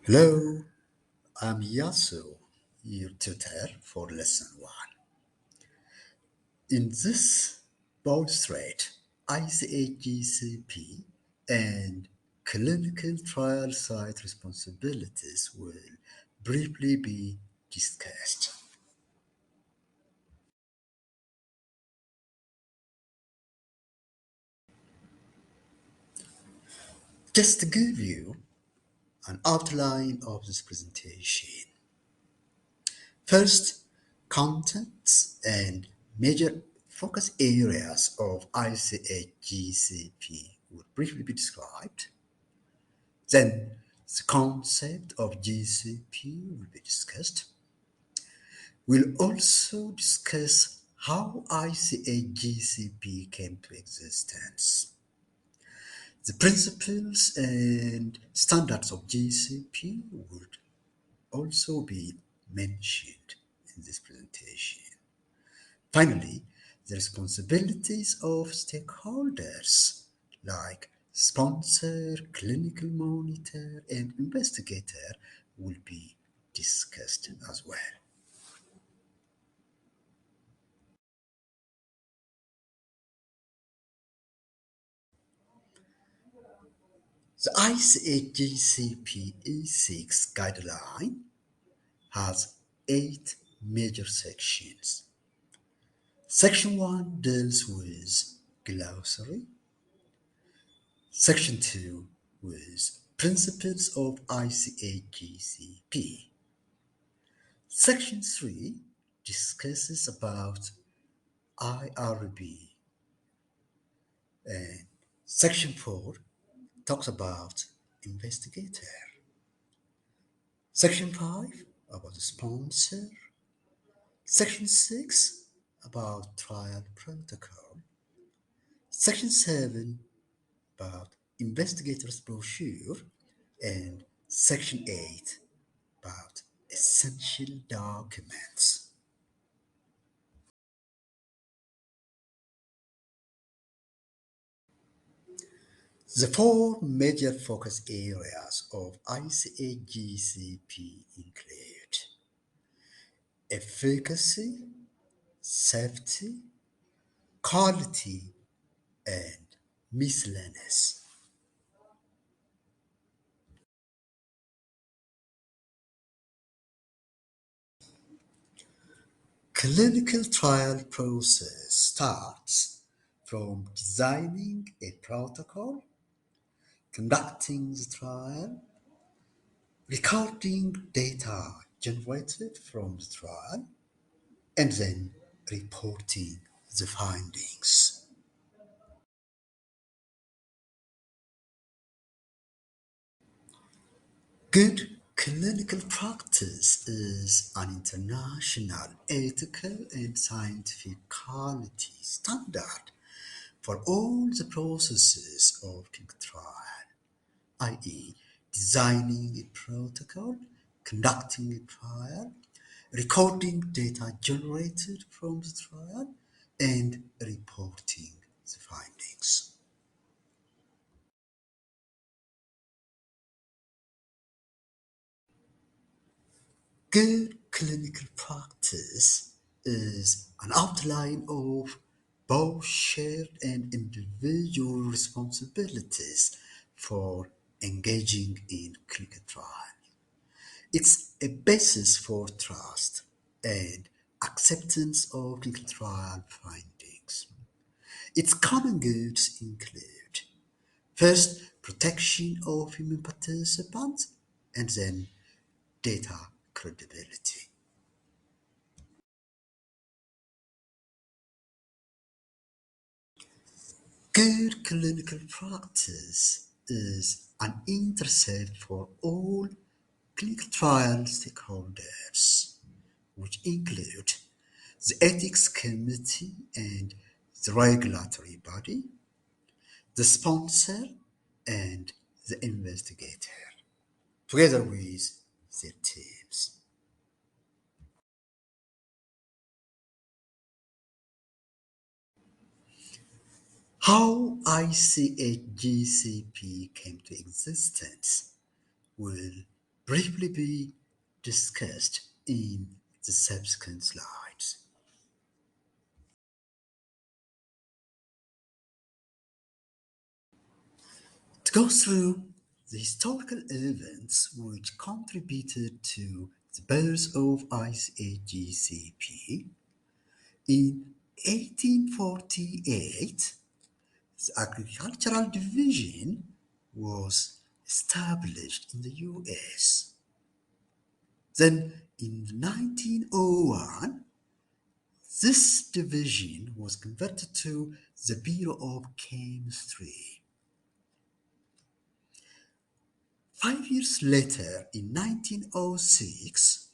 Hello, I'm Yasu, your tutor for lesson 1. In this bold thread, ICA-GCP and clinical trial site responsibilities will briefly be discussed. Just to give you an outline of this presentation. First, contents and major focus areas of ICA-GCP will briefly be described. Then, the concept of GCP will be discussed. We'll also discuss how ICA-GCP came to existence. The principles and standards of GCP would also be mentioned in this presentation. Finally, the responsibilities of stakeholders like sponsor, clinical monitor, and investigator will be discussed as well. The ICA-GCP E6 guideline has 8 major sections. Section 1 deals with glossary. Section 2 with principles of ICA-GCP. Section 3 discusses about IRB, and Section 4 talks about investigator. Section 5 about the sponsor. Section 6 about trial protocol. Section 7 about investigator's brochure, and Section 8 about essential documents. The four major focus areas of ICA-GCP include efficacy, safety, quality, and miscellaneous. Clinical trial process starts from designing a protocol, conducting the trial, recording data generated from the trial, and then reporting the findings. Good clinical practice is an international ethical and scientific quality standard for all the processes of clinical trial, i.e., designing a protocol, conducting a trial, recording data generated from the trial, and reporting the findings. Good clinical practice is an outline of both shared and individual responsibilities for engaging in clinical trial. It's a basis for trust and acceptance of clinical trial findings. Its common goods include first, protection of human participants, and then data credibility. Good clinical practice is an intercept for all clinical trial stakeholders, which include the ethics committee and the regulatory body, the sponsor, and the investigator, together with their teams. How ICA-GCP came to existence will briefly be discussed in the subsequent slides. To go through the historical events which contributed to the birth of ICAGCP, in 1848, the Agricultural Division was established in the US. Then in 1901, this division was converted to the Bureau of Chemistry. 5 years later, in 1906,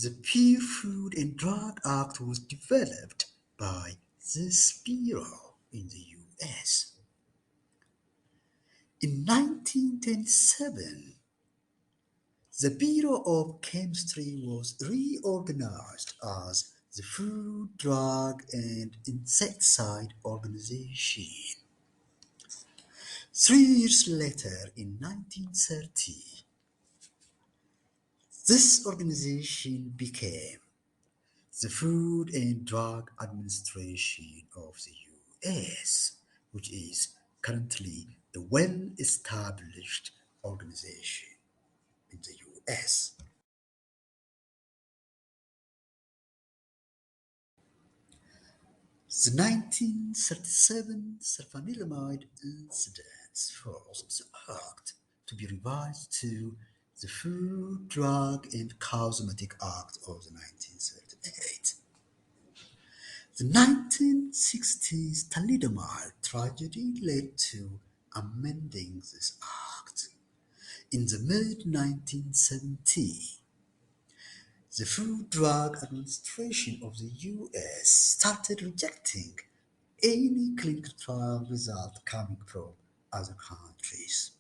the Pure Food and Drug Act was developed by this bureau in the US. In 1927, the Bureau of Chemistry was reorganized as the Food, Drug, and Insecticide Organization. 3 years later, in 1930, this organization became the Food and Drug Administration of the US, which is currently a well-established organization in the US. The 1937 sulfanilamide incident forced the Act to be revised to the Food, Drug, and Cosmetic Act of the 1938. The 1960s thalidomide tragedy led to amending this act. In the mid-1970s, the Food Drug Administration of the US started rejecting any clinical trial result coming from other countries.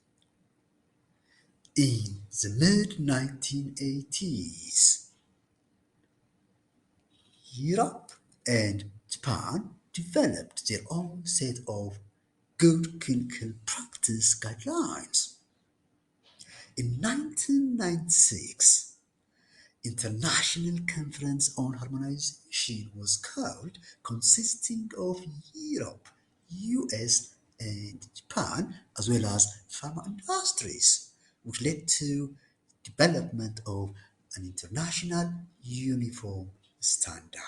In the mid-1980s, Europe and Japan developed their own set of good clinical practice guidelines. In 1996, International Conference on Harmonization was called, consisting of Europe, US, and Japan, as well as pharma industries, which led to development of an international uniform standard.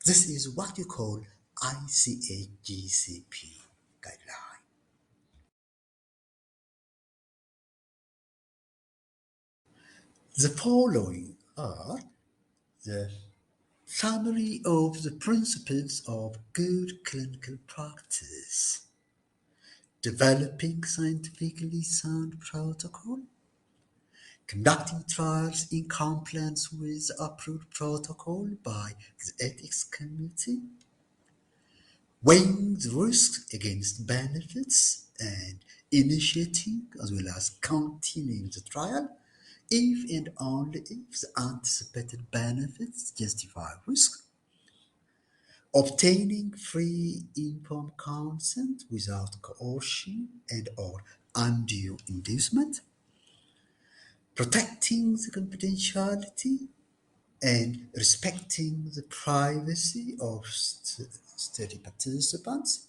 This is what you call ICA-GCP guideline. The following are the summary of the principles of good clinical practice: developing scientifically sound protocol, conducting trials in compliance with the approved protocol by the ethics committee, weighing the risks against benefits, and initiating as well as continuing the trial if and only if the anticipated benefits justify risk, obtaining free informed consent without coercion and/or undue inducement, protecting the confidentiality and respecting the privacy of study participants,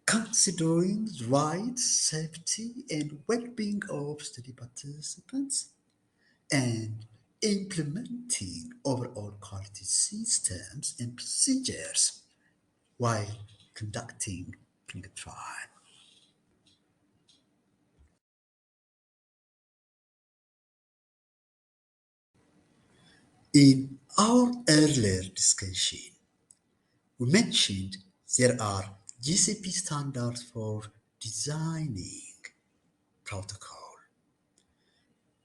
considering the rights, safety, and well-being of study participants, and implementing overall quality systems and procedures while conducting clinical trial. In our earlier discussion, we mentioned there are GCP standards for designing protocol,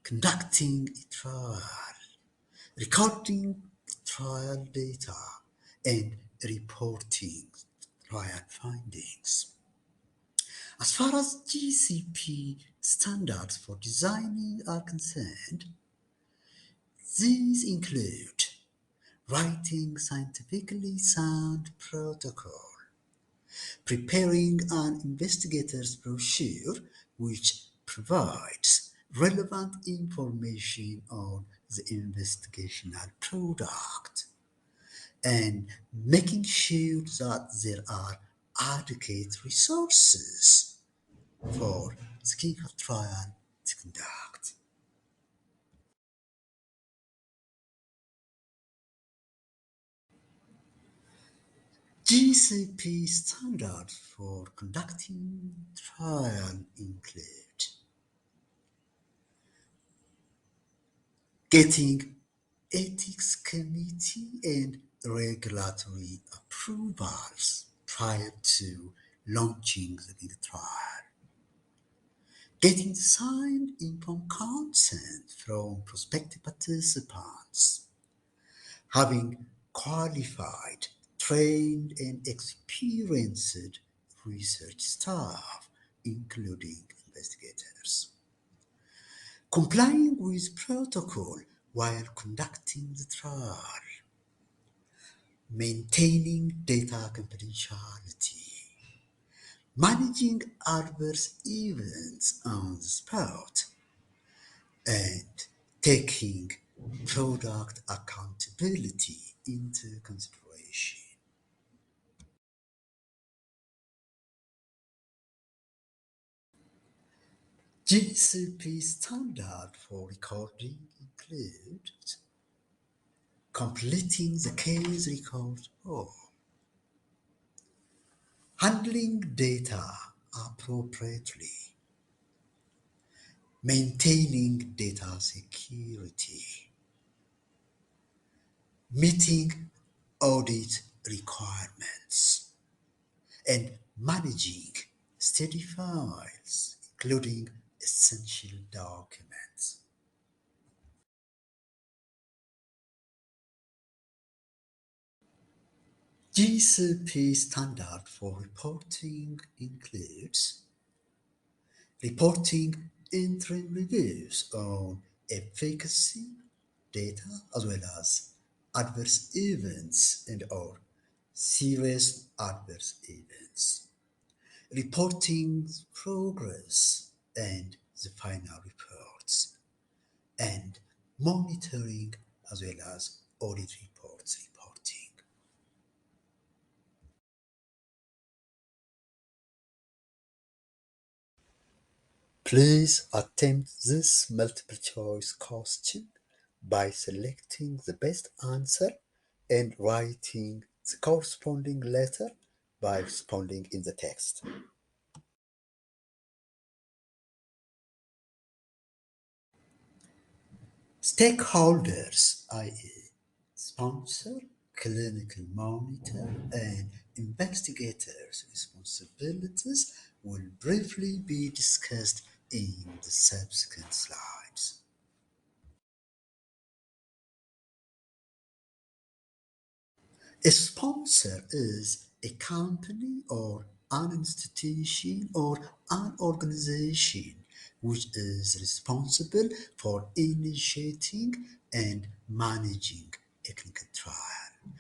conducting a trial, recording trial data, and reporting trial findings. As far as GCP standards for designing are concerned, these include writing scientifically sound protocol, preparing an investigator's brochure which provides relevant information on the investigational product, and making sure that there are adequate resources for the clinical trial to conduct. GCP standards for conducting trial include getting ethics committee and regulatory approvals prior to launching the trial, getting signed informed consent from prospective participants, having qualified, trained, and experienced research staff, including investigators, complying with protocol while conducting the trial, maintaining data confidentiality, managing adverse events on the spot, and taking product accountability into consideration. GCP standard for recording includes completing the case record form, handling data appropriately, maintaining data security, meeting audit requirements, and managing steady files, including essential documents. GCP standard for reporting includes reporting interim reviews on efficacy data as well as adverse events and or serious adverse events, reporting progress and the final reports, and monitoring as well as audit reports reporting. Please attempt this multiple choice question by selecting the best answer and writing the corresponding letter by responding in the text. Stakeholders, i.e., sponsor, clinical monitor, and investigators' responsibilities will briefly be discussed in the subsequent slides. A sponsor is a company or an institution or an organization which is responsible for initiating and managing a clinical trial.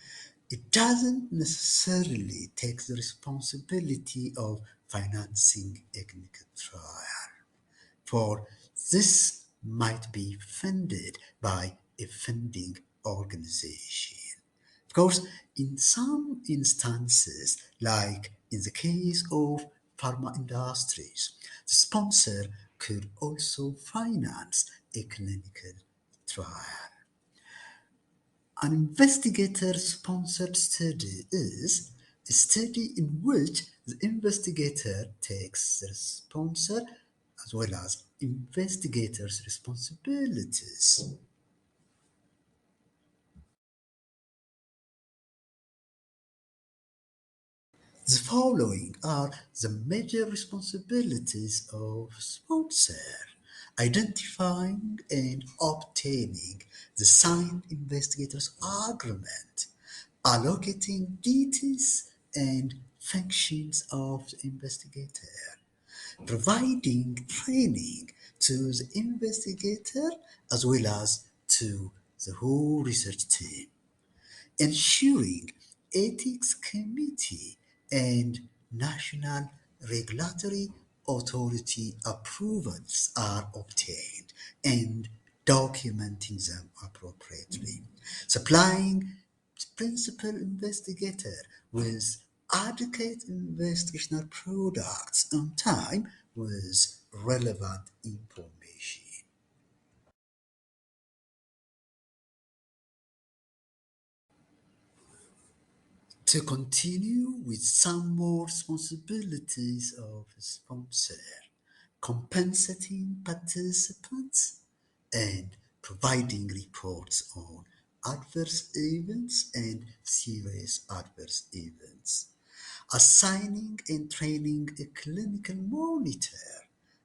It doesn't necessarily take the responsibility of financing a clinical trial, for this might be funded by a funding organization. Of course, in some instances, like in the case of pharma industries, the sponsor could also finance a clinical trial. An investigator-sponsored study is a study in which the investigator takes the sponsor as well as investigator's responsibilities. The following are the major responsibilities of sponsor: identifying and obtaining the signed investigator's agreement, allocating duties and functions of the investigator, providing training to the investigator as well as to the whole research team, ensuring ethics committee and national regulatory authority approvals are obtained and documenting them appropriately, supplying the principal investigator with adequate investigational products on time with relevant information. To continue with some more responsibilities of a sponsor, compensating participants and providing reports on adverse events and serious adverse events, assigning and training a clinical monitor,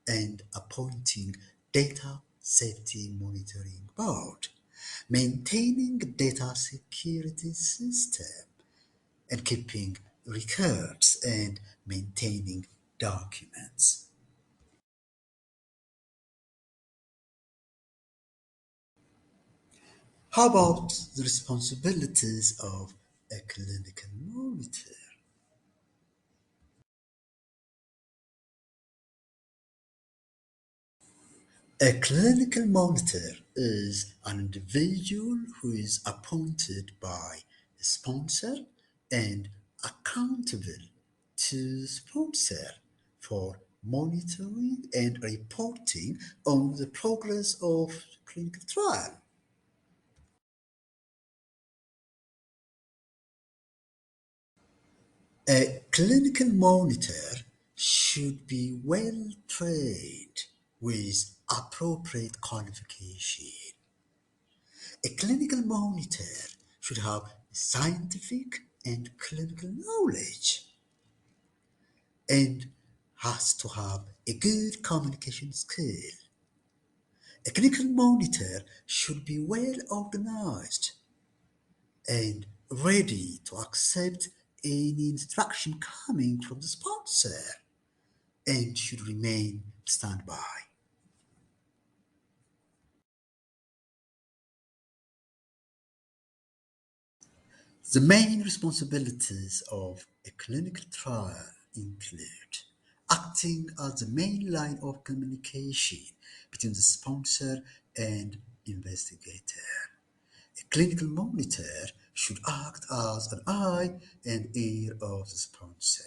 and appointing data safety monitoring board, maintaining data security system, and keeping records and maintaining documents. How about the responsibilities of a clinical monitor? A clinical monitor is an individual who is appointed by the sponsor and accountable to the sponsor for monitoring and reporting on the progress of clinical trial. A clinical monitor should be well trained with appropriate qualification. A clinical monitor should have scientific and clinical knowledge and has to have a good communication skill. A clinical monitor should be well organized and ready to accept any instruction coming from the sponsor and should remain standby. The main responsibilities of a clinical trial include acting as the main line of communication between the sponsor and investigator. A clinical monitor should act as an eye and ear of the sponsor,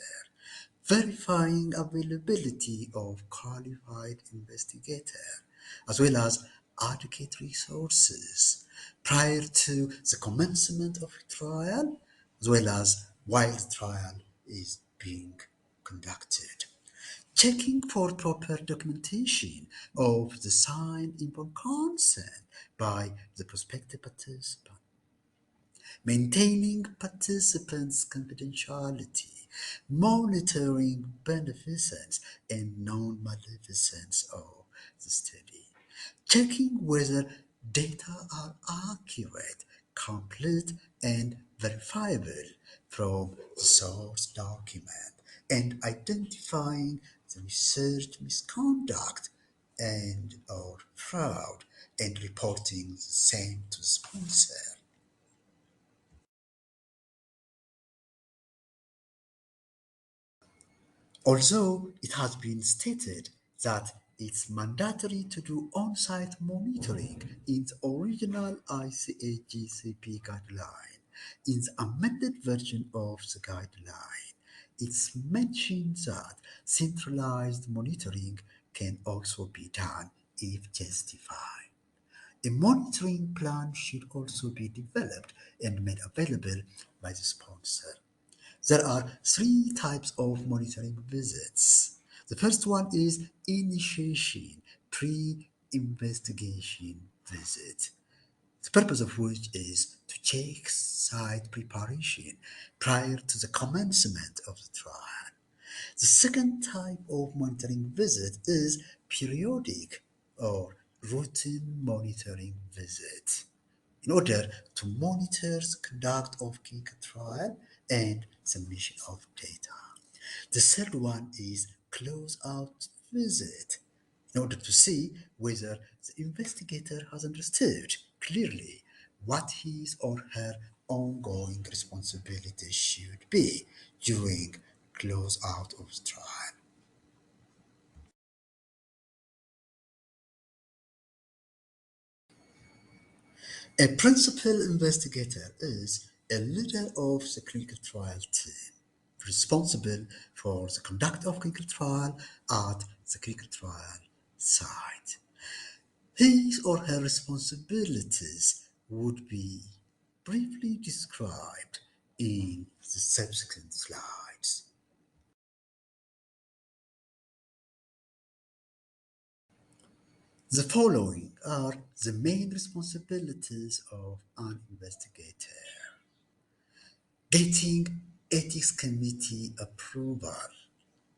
verifying availability of qualified investigator as well as adequate resources prior to the commencement of a trial as well as while the trial is being conducted. Checking for proper documentation of the signed informed consent by the prospective participant, maintaining participants' confidentiality, monitoring beneficence and non-maleficence of the study, checking whether data are accurate, complete, and verifiable from the source document, and identifying the research misconduct and or fraud and reporting the same to the sponsor. Although it has been stated that it's mandatory to do on-site monitoring in the original ICA-GCP guideline, in the amended version of the guideline, it's mentioned that centralized monitoring can also be done if justified. A monitoring plan should also be developed and made available by the sponsor. There are three types of monitoring visits. The first one is initiation, pre-investigation visit, the purpose of which is to check site preparation prior to the commencement of the trial. The second type of monitoring visit is periodic or routine monitoring visit in order to monitor the conduct of clinical trial and submission of data. The third one is close-out visit in order to see whether the investigator has understood clearly what his or her ongoing responsibility should be during close out of the trial. A principal investigator is a leader of the clinical trial team responsible for the conduct of clinical trial at the clinical trial site. His or her responsibilities would be briefly described in the subsequent slides. The following are the main responsibilities of an investigator: getting ethics committee approval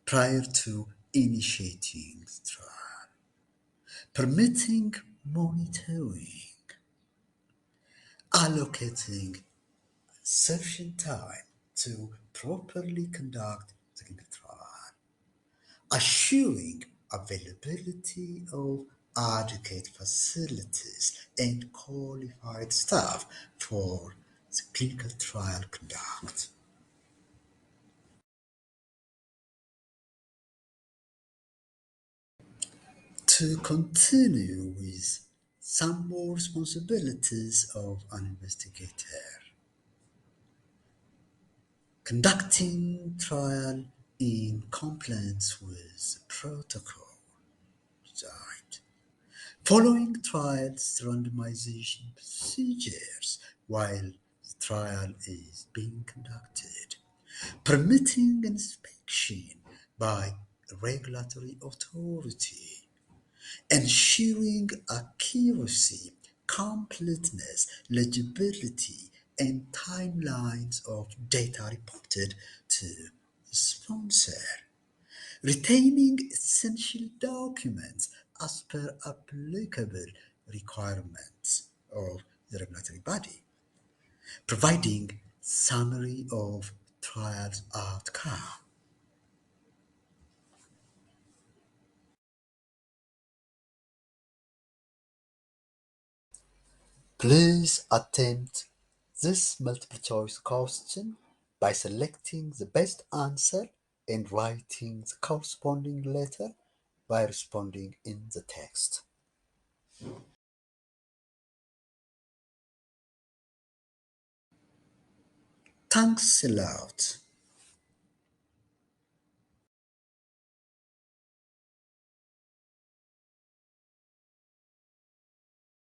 prior to initiating the trial, permitting monitoring, allocating sufficient time to properly conduct the clinical trial, assuring availability of adequate facilities and qualified staff for the clinical trial conduct. To continue with some more responsibilities of an investigator: conducting trial in compliance with protocol, right? Following trials randomization procedures while the trial is being conducted, permitting inspection by a regulatory authority, ensuring accuracy, completeness, legibility, and timelines of data reported to the sponsor, retaining essential documents as per applicable requirements of the regulatory body, providing summary of trial's outcome. Please attempt this multiple choice question by selecting the best answer and writing the corresponding letter by responding in the text. Thanks a lot.